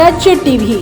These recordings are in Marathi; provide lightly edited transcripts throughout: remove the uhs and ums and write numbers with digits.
स्वराज्य टीव्ही,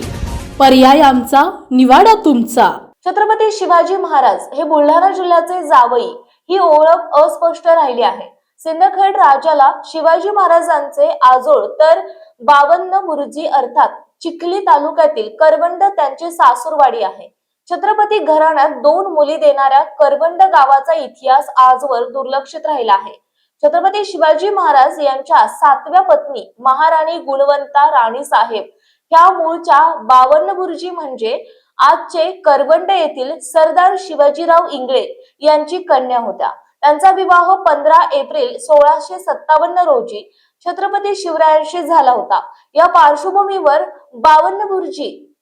पर्याय आमचा, निवाडा तुमचा। छत्रपती शिवाजी महाराज हे बुलढाणा जिल्ह्याचे जावई ही ओळख अस्पष्ट राहिली आहे। सिंदखेड राजाला शिवाजी महाराजांचे आजोळ तर 52 बुर्जी अर्थात चिखली तालुक्यातील करवंड त्यांची सासूरवाडी आहे। छत्रपती घराण्यात 2 मुली देणाऱ्या करवंड गावाचा इतिहास आजवर दुर्लक्षित राहिला आहे। छत्रपती शिवाजी महाराज यांच्या 7व्या पत्नी महाराणी गुणवंता राणी साहेब ह्या मूळच्या 52 बुर्जी म्हणजे आजचे करवंड येथील सरदार शिवाजीराव इंगळे यांची कन्या होत्या। त्यांचा विवाह 15 एप्रिल 1657 रोजी छत्रपती शिवरायांशी झाला होता। या पार्श्वभूमीवर 52 बुर्जी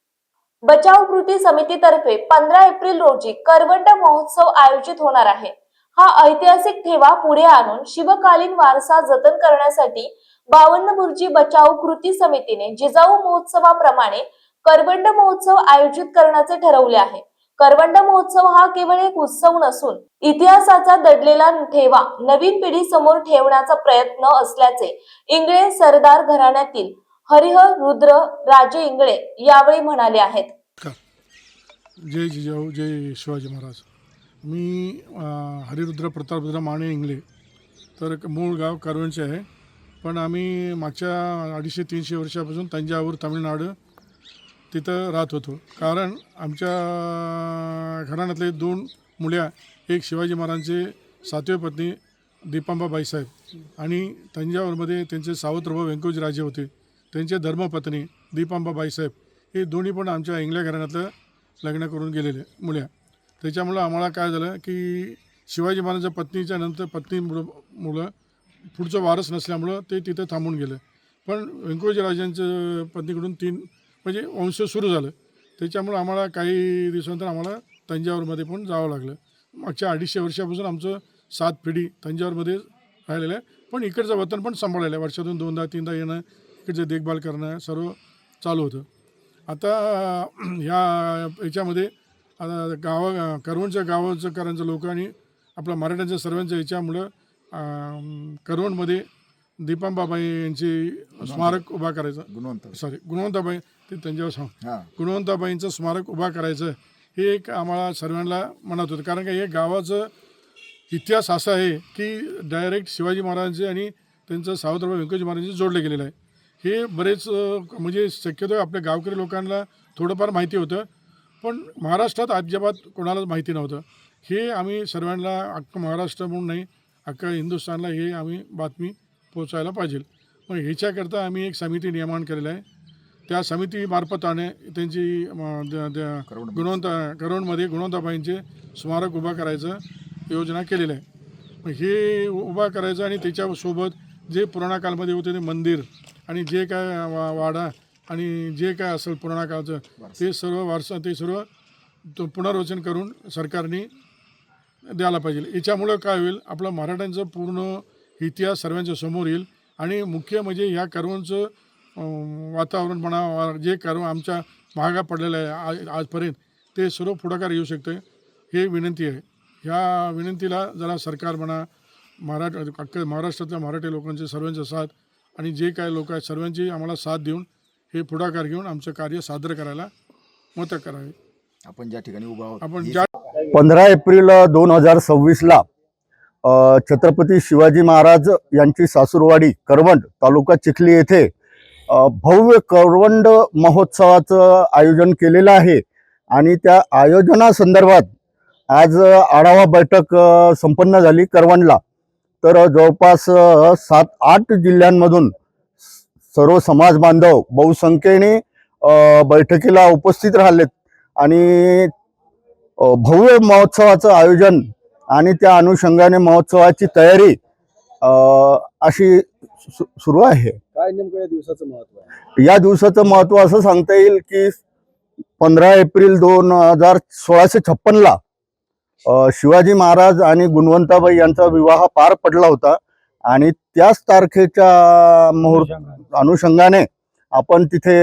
बचाव कृती समितीतर्फे 15 एप्रिल रोजी करवंड महोत्सव आयोजित होणार आहे। हा ऐतिहासिक ठेवा पुढे आणून शिवकालीन वारसा जतन करण्यासाठी 52 बुर्जी बचाव कृती समितीने जिजाऊ महोत्सवाप्रमाणे करवंड महोत्सव आयोजित करण्याचे ठरवले आहे। करवंड महोत्सव हा केवळ एक उत्सव नसून इतिहासाचा दडलेला ठेवा नवीन पिढी समोर ठेवण्याचा प्रयत्न असल्याचे इंगळे सरदार घराण्यातील हरिहर रुद्र राजे इंगळे यावेळी म्हणाले आहेत। जय जिजाऊ, जय शिवाजी महाराज। मी हरिरुद्र प्रतापरुद्र माने इंगळे, तर मूळ गाव करवंडचे आहे, पण आम्ही मागच्या 250-300 वर्षापासून तंजावूर तामिळनाडू तिथं राहत होतो। कारण आमच्या घराण्यातले 2 मुल्या, एक शिवाजी महाराजांचे 7वे पत्नी दीपांबा बाईसाहेब आणि तंजावरमध्ये त्यांचे सावत्रभाऊ व्यंकोजी राजे होते, त्यांचे धर्मपत्नी दीपांबा बाईसाहेब हे दोन्ही पण आमच्या इंगल्या घराण्यातलं लग्न करून गेलेले मुल्या। त्याच्यामुळं आम्हाला काय झालं की शिवाजी महाराजांच्या पत्नीच्या नंतर मुलं पुढचं वारस नसल्यामुळं ते तिथं थांबून गेलं। पण व्यंकोजी राजांच्या पत्नीकडून 3 म्हणजे वंश सुरू झालं। त्याच्यामुळं आम्हाला काही दिवसानंतर आम्हाला तंजावरमध्ये पण जावं लागलं। मागच्या 250 वर्षापासून आमचं 7 पिढी तंजावरमध्ये राहिलेलं आहे, पण इकडचं वतन पण सांभाळलेलं आहे। वर्षातून 2दा-3दा येणं, इकडचं देखभाल करणं सर्व चालू होतं। आता याच्यामध्ये करवंडच्या गावकरांचं लोक आणि आपल्या मराठ्यांच्या सर्वांच्या याच्यामुळं करवंडमध्ये दीपांबाबाई यांची स्मारक उभा करायचं, गुणवंताबाई ते त्यांच्यावर गुणवंताबाईंचं स्मारक उभा करायचं हे एक आम्हाला सर्वांना म्हणत होतं। कारण का हे गावाचं इतिहास असा आहे की डायरेक्ट शिवाजी महाराजांचे आणि त्यांचं सावत्रभाऊ व्यंकोजी महाराजांचे जोडले गेलेलं आहे। हे बरेच म्हणजे शक्यतो आपल्या गावकरी लोकांना थोडंफार माहिती होतं, पण महाराष्ट्रात अजिबात कोणालाच माहिती नव्हतं। हे आम्ही सर्वांना अख्खं महाराष्ट्र म्हणून नाही, अख्खा हिंदुस्थानला हे आम्ही बातमी पोचायला पाहिजे। मग ह्याच्याकरता आम्ही एक समिती निर्माण केलेलं आहे। त्या समितीमार्फताने त्यांची करवंडमध्ये गुणवंताबाईंचे स्मारक उभा करायचं योजना केलेलं आहे। मग हे उभा करायचं आणि त्याच्यासोबत जे पुराणा काळामध्ये होते ते मंदिर आणि जे काय वाडा आणि जे काय असेल पुराणा काळचं ते सर्व वारसा ते सर्व पुनर्वचन करून सरकारने द्यायला पाहिजे। याच्यामुळं काय होईल, आपलं मराठ्यांचं पूर्ण इतिहास सर्वांच्या समोर येईल आणि मुख्य म्हणजे ह्या करवंडचं वातावरण म्हणा, जे करवंड आमच्या महागा पडलेलं आहे आजपर्यंत ते सर्व पुढाकार येऊ शकतं, हे विनंती आहे। ह्या विनंतीला जरा सरकार म्हणा, अख्ख्या महाराष्ट्रातल्या मराठी लोकांचे सर्वांचा साथ आणि जे काय लोक आहेत सर्वांची आम्हाला साथ देऊन हे पुढाकार घेऊन आमचं कार्य सादर करायला मदत करावी। आपण ज्या ठिकाणी उभा आहोत, आपण ज्या 15 एप्रिल 2026ला छत्रपती शिवाजी महाराज यांची सासूरवाडी करवंड तालुका चिखली येथे भव्य करवंड महोत्सवाचं आयोजन केलेलं आहे आणि त्या आयोजनासंदर्भात आज आढावा बैठक संपन्न झाली करवंडला। तर जवळपास 7-8 जिल्ह्यांमधून सर्व समाज बांधव बहुसंख्येने बैठकीला उपस्थित राहिलेत आणि भव्य महोत्सवाचं आयोजन आणि त्या अनुषंगाने महोत्सवाची तयारी अशी सुरू आहे। काय नेमकं या दिवसाचं महत्त्व आहे? या दिवसाचं महत्त्व असं सांगता येईल की 15 एप्रिल 1656ला शिवाजी महाराज आणि गुणवंताबाई यांचा विवाह पार पडला होता आणि त्याच तारखेच्या अनुषंगाने आपण तिथे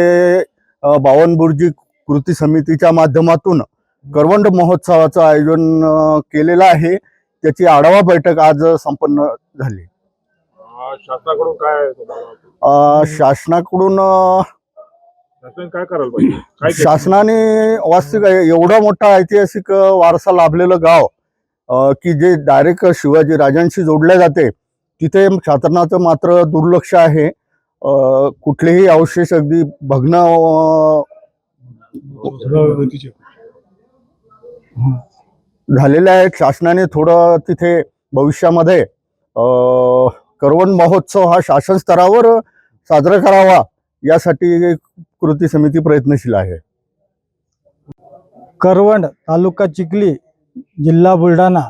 52 बुर्जी कृती समितीच्या माध्यमातून करवंड महोत्सवाचं आयोजन केलेलं आहे। त्याची आढावा बैठक आज संपन्न झाली। शासनाकडून काय शासनाकडून शासनाने काय करायला पाहिजे? काय केलं? शासनाने वास्तविक एवढा मोठा ऐतिहासिक वारसा लाभलेलं गाव की जे डायरेक्ट शिवाजी राजांशी जोडले जाते, तिथे शासनाचं मात्र दुर्लक्ष आहे. कुठलेही अवशेष अगदी भग्न झालेले आहेत. शासनाने थोडं तिथे भविष्यामध्ये करवंद महोत्सव हा शासन स्तरावर साजरा करावा यासाठी कृती समिती प्रयत्नशील आहे. करवंद तालुका चिखली जिल्हा बुलढाणा.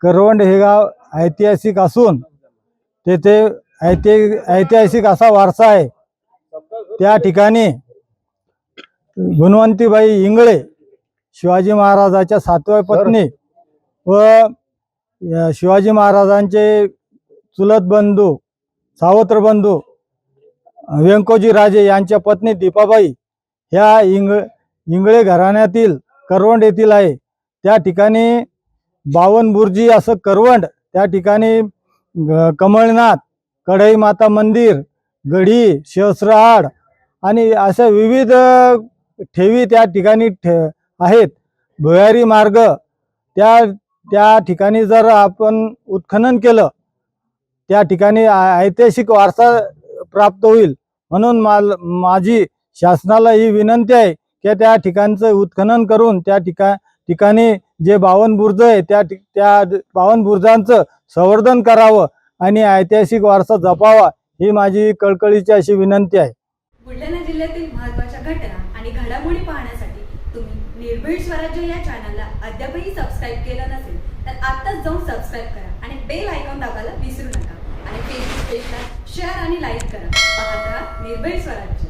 करवंद हे गाव ऐतिहासिक असून तेथे ऐतिहासिक असा वारसा आहे. त्या ठिकाणी गुणवंतीबाई इंगळे शिवाजी महाराजाच्या 7व्या पत्नी व शिवाजी महाराजांचे चुलत बंधू सावत्र बंधू व्यंकोजी राजे यांच्या पत्नी दीपाबाई ह्या इंगळे घराण्यातील करवंद येथील आहे. त्या ठिकाणी 52 बुर्जी असं करवंद, त्या ठिकाणी कमळनाथ, कढई माता मंदिर, गढी, सहस्त्रहार आणि अशा विविध ठेवी त्या ठिकाणी आहेत. भुयारी मार्ग त्या ठिकाणी जर आपण उत्खनन केलं त्या ठिकाणी ऐतिहासिक वारसा प्राप्त होईल. म्हणून माझी शासनाला ही विनंती आहे की त्या ठिकाणचं उत्खनन करून त्या ठिकाणी जे 52 बुर्ज आहे त्या 52 बुर्जांचं संवर्धन करावं आणि ऐतिहासिक वारसा जपावा ही माझी कळकळीची अशी विनंती आहे. बुलढाणा जिल्ह्यातील महत्त्वाच्या घटना आणि घडामोडी पाहण्यासाठी तुम्ही निर्भीड स्वराज्य या चॅनलला अद्यापही सबस्क्राईब केलं नसेल तर आत्ताच जाऊन सबस्क्राईब करा आणि बेल आयकॉन दाबायला विसरू नका आणि फेसबुक पेजला शेअर आणि लाईक करा. पाहत राहा निर्भीड स्वराज्य.